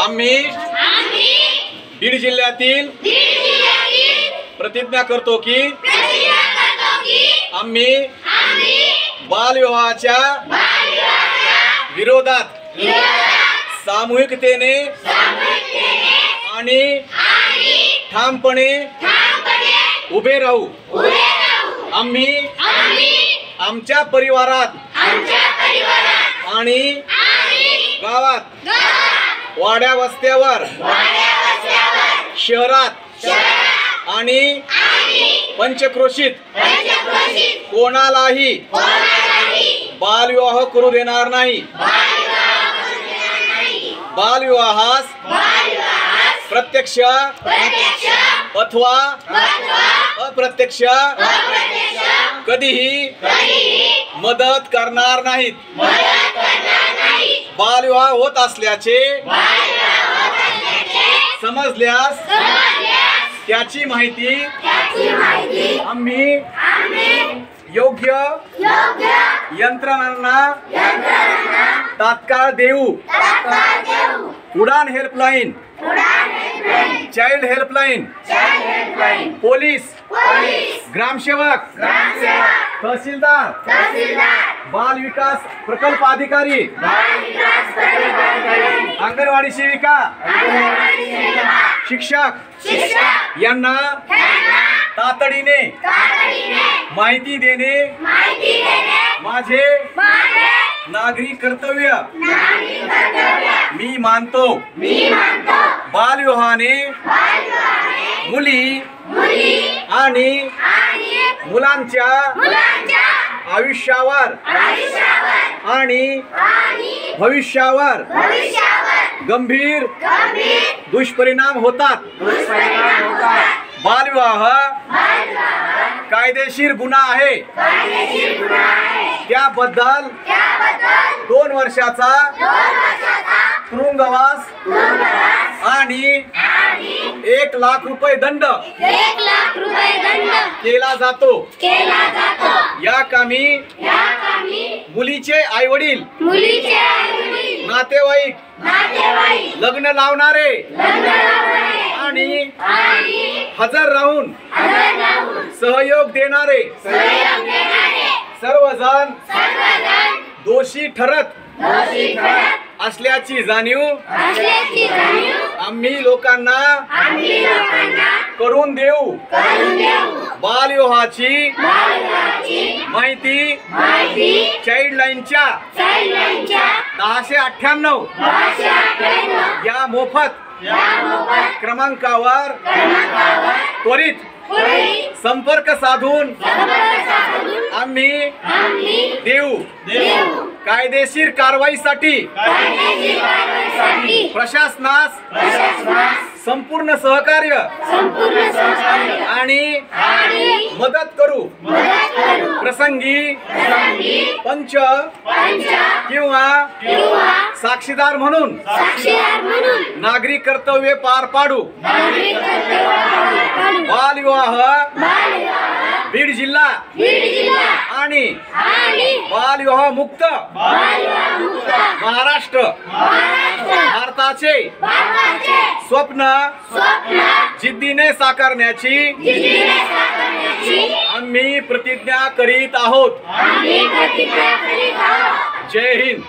आम्ही बीड जिल्ह्यातील प्रतिज्ञा करतो की आम्ही बालविवाहाच्या विरोधात सामूहिकतेने आणि ठामपणे उभे राहू। आम्ही आमच्या परिवारात आणि गावात, वाड्या वस्त्यावर, शहरात आणि पंचक्रोशीत कोणालाही बालविवाह करू देणार नाही। बालविवाहास प्रत्यक्ष अथवा अप्रत्यक्ष कधीही मदत करणार नाहीत। बालविवाह होत असल्याचे समजल्यास त्याची माहिती आम्ही योग्य यंत्रणांना तात्काळ देऊ। उडान हेल्पलाईन, चाइल्ड हेल्पलाईन, पोलीस, ग्रामसेवक, तहसीलदार, बाल विकास प्रकल्प अधिकारी, अंगणवाडी सेविका, शिक्षक यांना तातडीने माहिती देणे माझे नागरी कर्तव्य मी मानतो। बालविवाहाने मुली आणि मुलांच्या आयुष्यावर आणि भविष्यावर गंभीर दुष्परिणाम होतात। बालविवाह कायदेशीर गुन्हा आहे। त्याबद्दल 2 वर्षाचा तुरुंगवास आणि 1 लाख रुपये दंड केला जातो। या कामी मुलीचे आईवडील, नातेवाईक, लग्न लावणारे आणि हजर राहून सहयोग देणारे सर्वजण दोषी ठरत असल्याची जाणीव आम्ही लोकांना करून देऊ। बालविवाहाची माहिती चाइल्डलाईनच्या 1098 या मोफत क्रमांकावर त्वरित संपर्क साधून आम्ही देऊ। कायदेशीर कारवाईसाठी प्रशासनास संपूर्ण सहकार्य आणि मदत करू। प्रसंगी पंच किंवा साक्षीदार म्हणून नागरी कर्तव्य पार पाडू। बालविवाह बीड जिल्हा आणि बालविवाह मुक्त महाराष्ट्र भारताचे स्वप्न जिद्दीने साकारण्याची आम्ही प्रतिज्ञा करीत आहोत। जय हिंद।